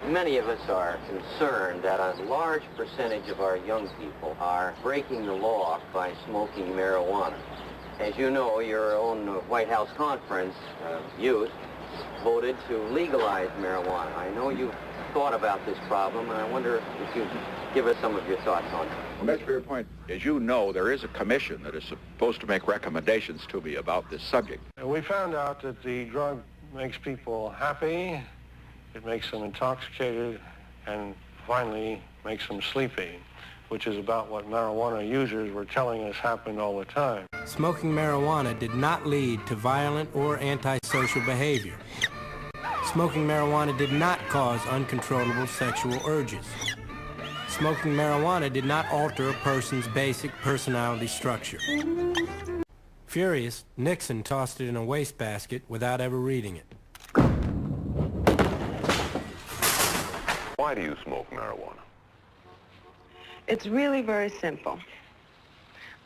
Many of us are concerned that a large percentage of our young people are breaking the law by smoking marijuana. As you know, your own White House conference, youth, voted to legalize marijuana. I know you've thought about this problem, and I wonder if you'd give us some of your thoughts on it. Well, that's a fair point. As you know, there is a commission that is supposed to make recommendations to me about this subject. We found out that the drug makes people happy, it makes them intoxicated, and finally makes them sleepy, which is about what marijuana users were telling us happened all the time. Smoking marijuana did not lead to violent or antisocial behavior. Smoking marijuana did not cause uncontrollable sexual urges. Smoking marijuana did not alter a person's basic personality structure. Furious, Nixon tossed it in a wastebasket without ever reading it. Why do you smoke marijuana? It's really very simple.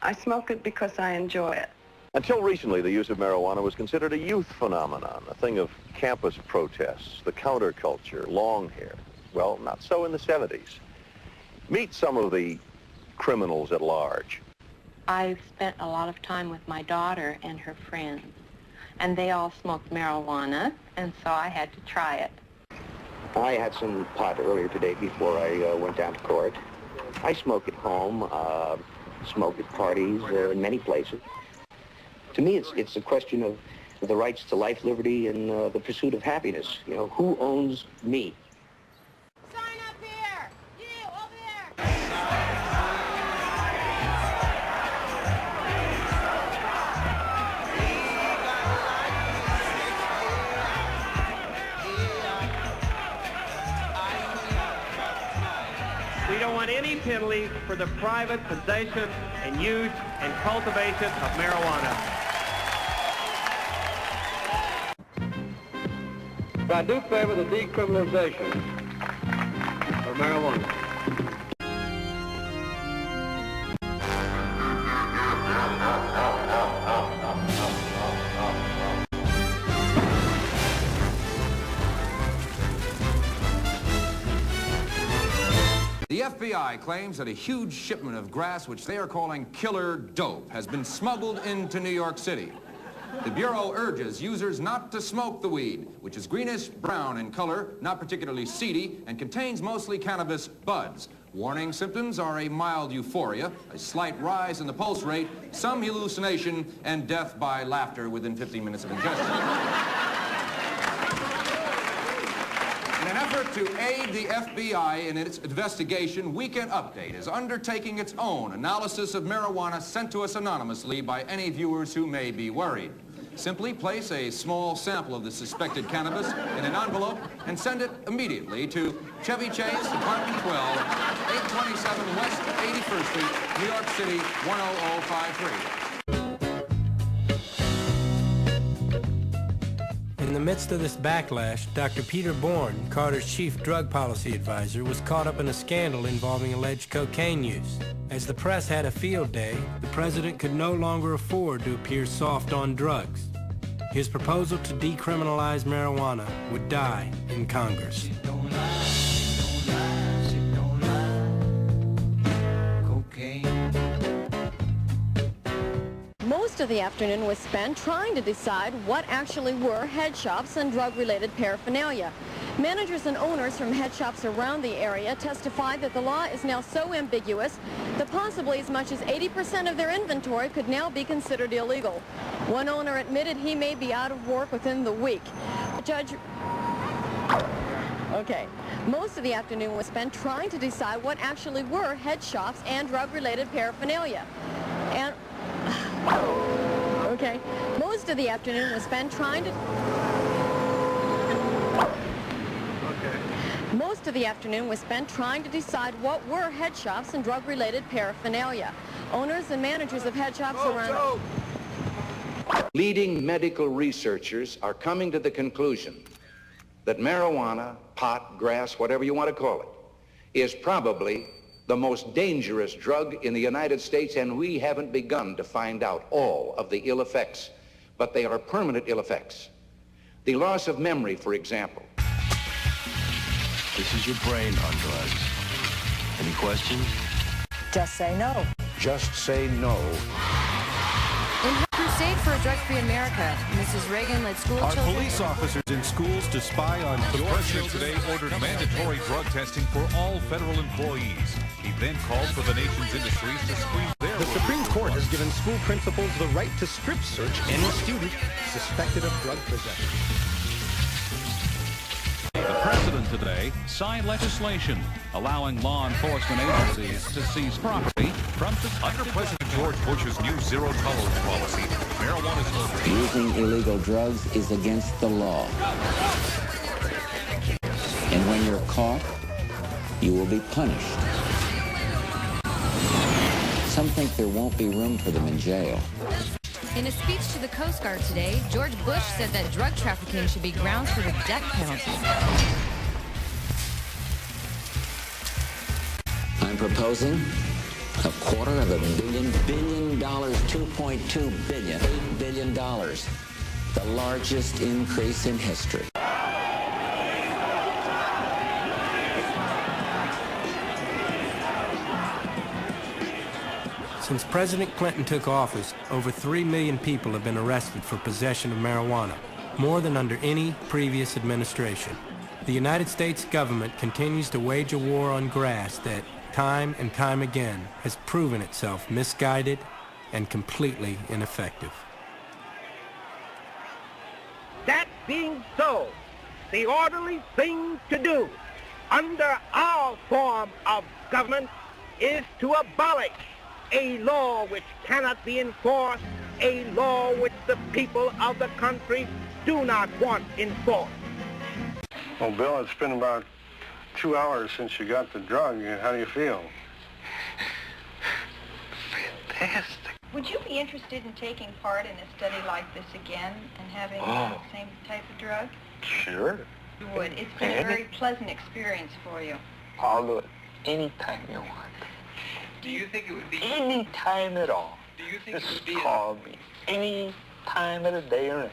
I smoke it because I enjoy it. Until recently, the use of marijuana was considered a youth phenomenon, a thing of campus protests, the counterculture, long hair. Well, not so in the 70s. Meet some of the criminals at large. I've spent a lot of time with my daughter and her friends, and they all smoked marijuana, and so I had to try it. I had some pot earlier today before I went down to court. I smoke at home, smoke at parties, in many places. To me, it's a question of the rights to life, liberty, and the pursuit of happiness. You know, who owns me? Sign up here! You, over there! We don't want any penalty for the private possession and use and cultivation of marijuana. I do favor the decriminalization of marijuana. The FBI claims that a huge shipment of grass, which they are calling killer dope, has been smuggled into New York City. The Bureau urges users not to smoke the weed, which is greenish-brown in color, not particularly seedy, and contains mostly cannabis buds. Warning symptoms are a mild euphoria, a slight rise in the pulse rate, some hallucination, and death by laughter within 15 minutes of ingestion. In an effort to aid the FBI in its investigation, Weekend Update is undertaking its own analysis of marijuana sent to us anonymously by any viewers who may be worried. Simply place a small sample of the suspected cannabis in an envelope and send it immediately to Chevy Chase, Apartment 12, 827 West 81st Street, New York City, 10053. In the midst of this backlash, Dr. Peter Bourne, Carter's chief drug policy advisor, was caught up in a scandal involving alleged cocaine use. As the press had a field day, the president could no longer afford to appear soft on drugs. His proposal to decriminalize marijuana would die in Congress. Most of the afternoon was spent trying to decide what actually were head shops and drug-related paraphernalia. Managers and owners from head shops around the area testified that the law is now so ambiguous that possibly as much as 80% of their inventory could now be considered illegal. One owner admitted he may be out of work within the week. Most of the afternoon was spent trying to decide what actually were head shops and drug-related paraphernalia. Most of the afternoon was spent trying to... Most of the afternoon was spent trying to decide what were head shops and drug-related paraphernalia. Owners and managers of head shops around... Leading medical researchers are coming to the conclusion that marijuana, pot, grass, whatever you want to call it, is probably the most dangerous drug in the United States, and we haven't begun to find out all of the ill effects, but they are permanent ill effects. The loss of memory, for example. This is your brain on drugs. Any questions? Just say no. Just say no. In her crusade for a drug-free America, Mrs. Reagan led school children... Are police officers in schools to spy on The your president children? today ordered mandatory drug testing for all federal employees. He then called for the nation's industries to screen their... The Supreme Court has given school principals the right to strip search any student suspected of drug possession. The president today signed legislation allowing law enforcement agencies to seize property from under President George Bush's new zero-tolerance policy. Marijuana smokers... Using illegal drugs is against the law. And when you're caught, you will be punished. Some think there won't be room for them in jail. In a speech to the Coast Guard today, George Bush said that drug trafficking should be grounds for the death penalty. I'm proposing $250 million, $2.2 billion, $8 billion, the largest increase in history. Since President Clinton took office, over 3 million people have been arrested for possession of marijuana, more than under any previous administration. The United States government continues to wage a war on grass that, time and time again, has proven itself misguided and completely ineffective. That being so, the orderly thing to do under our form of government is to abolish a law which cannot be enforced, a law which the people of the country do not want enforced. Well, Bill, it's been about 2 hours since you got the drug. How do you feel? Fantastic. Would you be interested in taking part in a study like this again and having the same type of drug? Sure. You would. It's been a very pleasant experience for you. I'll do it anytime you want. Do you think it would be... Any time at all. Do you think Just call me any time of the day or night.